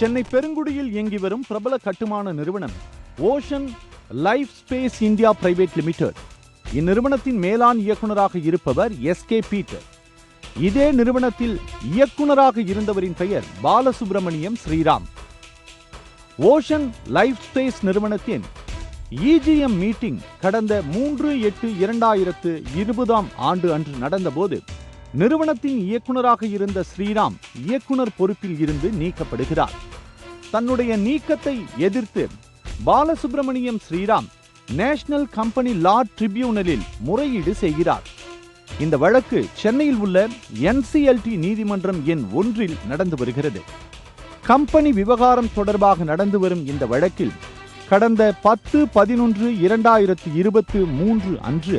சென்னை பெருங்குடியில் இயங்கி வரும் பிரபல கட்டுமான நிறுவனம் ocean life space India private limited. இந்நிறுவனத்தின் மேலாண் இயக்குநராக இருப்பவர் எஸ்.கே. பீட்டர். இதே நிறுவனத்தில் இயக்குநராக இருந்தவரின் பெயர் Balasubramaniam Sriram. Ocean life space நிறுவனத்தின் EGM மீட்டிங் கடந்த 3/8/2020 ஆண்டு அன்று நடந்தபோது நிறுவனத்தின் இயக்குநராக இருந்த ஸ்ரீராம் இயக்குனர் பொறுப்பில் இருந்து நீக்கப்படுகிறார். தன்னுடைய நீக்கத்தை எதிர்த்து Balasubramaniam Sriram national company law ட்ரிபியூனலில் முறையீடு செய்கிறார். இந்த வழக்கு சென்னையில் உள்ள NCLT நீதிமன்றம் எண் 1 நடந்து வருகிறது. கம்பெனி விவகாரம் தொடர்பாக நடந்து வரும் இந்த வழக்கில் கடந்த 10/11/2023 அன்று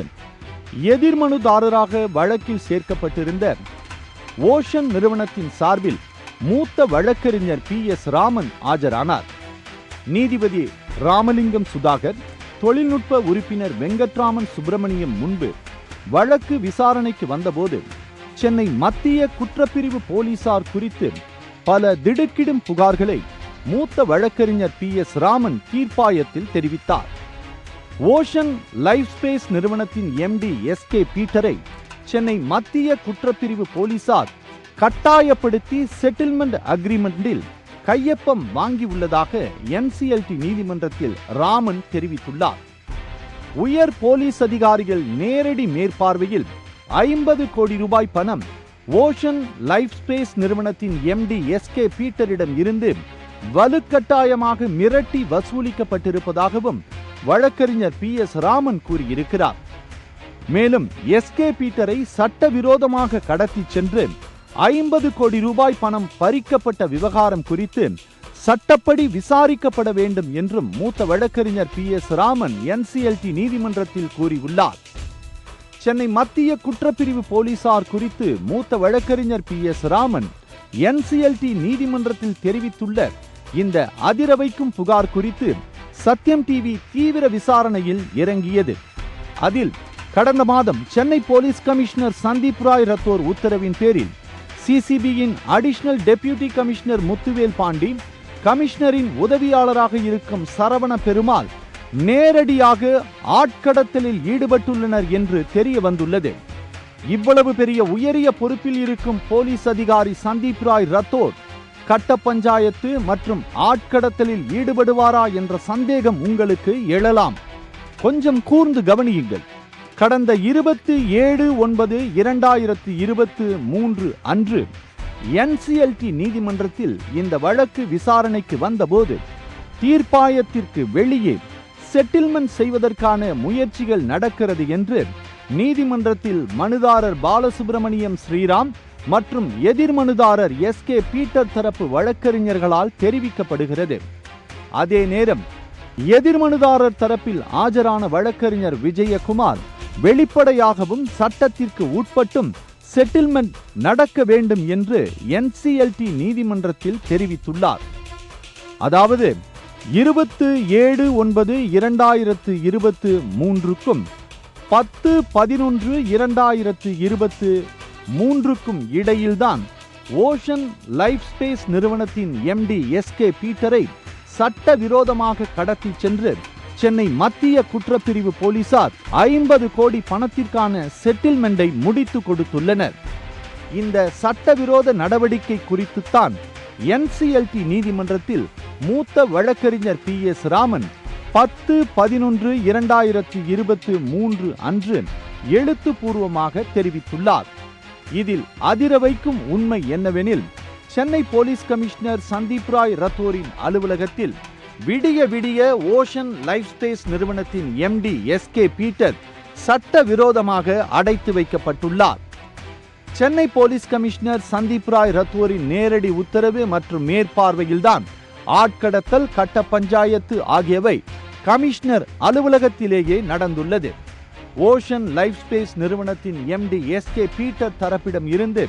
எதிர்மனுதாரராக வழக்கில் சேர்க்கப்பட்டிருந்த ஓஷன் நிறுவனத்தின் சார்பில் மூத்த வழக்கறிஞர் PS ராமன் ஆஜரானார். நீதிபதி ராமலிங்கம் சுதாகர், தொழில்நுட்ப உறுப்பினர் வெங்கட்ராமன் சுப்பிரமணியம் முன்பு வழக்கு விசாரணைக்கு வந்தபோது சென்னை மத்திய குற்றப்பிரிவு போலீசார் குறித்து பல திடுக்கிடும் புகார்களை மூத்த வழக்கறிஞர் PS ராமன் தீர்ப்பாயத்தில் தெரிவித்தார். ஓஷன் லைஃப் ஸ்பேஸ் நிறுவனத்தின் MD எஸ்.கே. பீட்டரை சென்னை மத்திய குற்றப்பிரிவு போலீசார் கட்டாயப்படுத்தி செட்டில்மெண்ட் அக்ரிமெண்டில் கையொப்பம் வாங்கியுள்ளதாக NCLT நீதிமன்றத்தில் ராமன் தெரிவித்துள்ளார். உயர் போலீஸ் அதிகாரிகள் நேரடி மேற்பார்வையில் 50 கோடி ரூபாய் பணம் ஓஷன் லைஃப் ஸ்பேஸ் நிறுவனத்தின் MD எஸ்.கே. பீட்டரிடம் இருந்து வலுக்கட்டாயமாக மிரட்டி வசூலிக்கப்பட்டிருப்பதாகவும் வழக்கறிஞர் PS ராமன் கூறியிருக்கிறார். மேலும் எஸ்.கே. பீட்டரை சட்டவிரோதமாக கடத்தி சென்று 50 கோடி ரூபாய் பணம் பறிக்கப்பட்ட விவகாரம் குறித்து சட்டப்படி விசாரிக்கப்பட வேண்டும் என்றும் மூத்த வழக்கறிஞர் PS ராமன் NCLT நீதிமன்றத்தில் கூறியுள்ளார். சென்னை மத்திய குற்றப்பிரிவு போலீசார் குறித்து மூத்த வழக்கறிஞர் PS ராமன் NCLT நீதிமன்றத்தில் தெரிவித்துள்ள இந்த அதிரவைக்கும் புகார் குறித்து சத்யம் டிவி தீவிர விசாரணையில் இறங்கியது. அதில் கடந்த மாதம் சென்னை போலீஸ் கமிஷனர் சந்தீப் ராய் ரத்தோர் உத்தரவின் பேரில் CCBயின் additional deputy commissioner Muthuvel Pandi, கமிஷனரின் உதவியாளராக இருக்கும் சரவண பெருமாள் நேரடியாக ஆட்கடத்தலில் ஈடுபட்டுள்ளனர் என்று தெரிய வந்துள்ளது. இவ்வளவு பெரிய உயரிய பொறுப்பில் இருக்கும் போலீஸ் அதிகாரி சந்தீப் ராய் ரத்தோர் கட்ட பஞ்சாயத்து மற்றும் ஆட்கடத்தலில் ஈடுபடுவாரா என்ற சந்தேகம் உங்களுக்கு எழலாம். கொஞ்சம் கூர்ந்து கவனியுங்கள். கடந்த 27/9/2023 அன்று NCLT நீதிமன்றத்தில் இந்த வழக்கு விசாரணைக்கு வந்தபோது தீர்ப்பாயத்திற்கு வெளியே செட்டில்மெண்ட் செய்வதற்கான முயற்சிகள் நடக்கிறது என்று நீதிமன்றத்தில் மனுதாரர் பாலசுப்ரமணியம் ஸ்ரீராம் மற்றும் எதிர்மனுதாரர் எஸ்.கே. பீட்டர் தரப்பு வழக்கறிஞர்களால் தெரிவிக்கப்படுகிறது. அதே நேரம் எதிர்மனுதாரர் தரப்பில் ஆஜரான வழக்கறிஞர் விஜயகுமார் வெளிப்படையாகவும் சட்டத்திற்கு உட்பட்டும் செட்டில்மெண்ட் நடக்க வேண்டும் என்று NCLT நீதிமன்றத்தில் தெரிவித்துள்ளார். அதாவது 27/9/2023க்கும் 10/11/2023க்கும் இடையில்தான் ஓஷன் லைஃப் ஸ்பேஸ் நிறுவனத்தின் MD எஸ்.கே. பீட்டரை சட்டவிரோதமாக கடத்தி சென்று சென்னை மத்திய குற்றப்பிரிவு போலீசார் 50 கோடி பணத்திற்கான செட்டில்மெண்டை முடித்து கொடுத்துள்ளனர். இந்த சட்டவிரோத நடவடிக்கை குறித்துத்தான் NCLT நீதிமன்றத்தில் மூத்த வழக்கறிஞர் PS ராமன் 10/11/2023 அன்று எழுத்துப்பூர்வமாக தெரிவித்துள்ளார். இதில் அதிரவைக்கும் உண்மை என்னவெனில், சென்னை போலீஸ் கமிஷனர் சந்தீப் ராய் ரத்தோரின் அலுவலகத்தில் விடிய விடிய ஓஷன் லைஃப் ஸ்பேஸ் நிறுவனத்தின் MD எஸ்.கே. பீட்டர் சட்டவிரோதமாக அடைத்து வைக்கப்பட்டுள்ளார். சென்னை போலீஸ் கமிஷனர் சந்தீப் ராய் ரத்தோரின் நேரடி உத்தரவு மற்றும் மேற்பார்வையில்தான் ஆட்கடத்தல், கட்ட பஞ்சாயத்து ஆகியவை கமிஷனர் அலுவலகத்திலேயே நடந்துள்ளது. ஓஷன் லைஃப் ஸ்பேஸ் நிறுவனத்தின் MD எஸ்.கே. பீட்டர் தரப்பிடம் இருந்து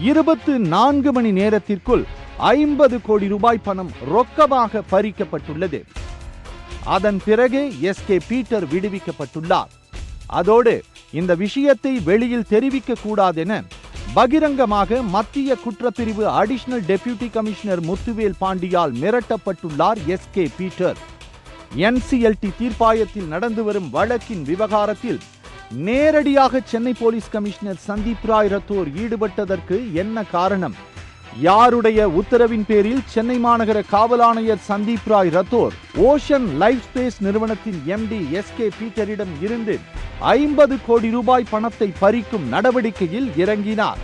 24 மணி நேரத்திற்குள் 50 கோடி ரூபாய் பணம் ரொக்கமாக பறிக்கப்பட்டுள்ளது. அதன் பிறகு எஸ்.கே. பீட்டர் விடுவிக்கப்பட்டுள்ளார். அதோடு இந்த விஷயத்தை வெளியில் தெரிவிக்க கூடாதென பகிரங்கமாக மத்திய குற்றப்பிரிவு அடிஷனல் டெபியூட்டி கமிஷனர் முத்துவேல் பாண்டியால் மிரட்டப்பட்டுள்ளார் எஸ்கே பீட்டர். NCLT தீர்ப்பாயத்தில் நடந்து வரும் வழக்கின் விவகாரத்தில் நேரடியாக சென்னை போலீஸ் கமிஷனர் சந்தீப் ராய் ரத்தோர் ஈடுபட்டதற்கு என்ன காரணம்? யாருடைய உத்தரவின் பேரில் சென்னை மாநகர காவல் ஆணையர் Sandeep Rai Rathore ocean life space நிறுவனத்தின் MD எஸ்கே பீட்டரிடம் இருந்து 50 கோடி ரூபாய் பணத்தை பறிக்கும் நடவடிக்கையில் இறங்கினார்?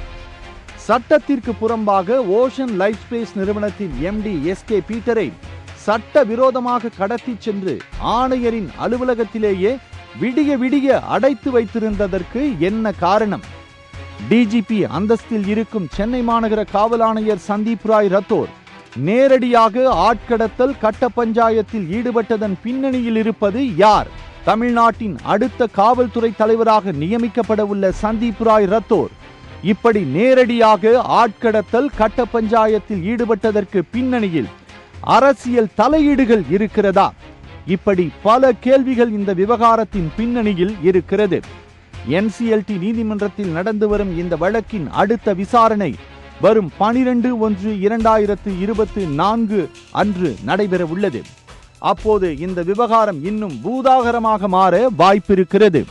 சட்டத்திற்கு புறம்பாக ஓஷன் லைஃப் ஸ்பேஸ் நிறுவனத்தின் MD எஸ்கே பீட்டரை சட்ட விரோதமாக கடத்தி சென்று ஆணையரின் அலுவலகத்திலேயே விடிய விடிய அடைத்து வைத்திருந்ததற்கு என்ன காரணம்? DGP அந்தஸ்தில் இருக்கும் சென்னை மாநகர காவல் ஆணையர் சந்தீப் ராய் ரத்தோர் நேரடியாக ஆட்கடத்தல் கட்ட பஞ்சாயத்தில் ஈடுபட்டதன் பின்னணியில் இருப்பது யார்? தமிழ்நாட்டின் அடுத்த காவல்துறை தலைவராக நியமிக்கப்பட உள்ள சந்தீப் ராய் ரத்தோர் இப்படி நேரடியாக ஆட்கடத்தல் கட்ட பஞ்சாயத்தில் ஈடுபட்டதற்கு பின்னணியில் அரசியல் தலையீடுகள் இருக்கிறதா? இப்படி பல கேள்விகள் இந்த விவகாரத்தின் பின்னணியில் இருக்கிறது. NCLT நீதிமன்றத்தில் நடந்து வரும் இந்த வழக்கின் அடுத்த விசாரணை வரும் 12/1/2024 அன்று நடைபெற உள்ளது. அப்போது இந்த விவகாரம் இன்னும் பூதாகரமாக மாற வாய்ப்பிருக்கிறது.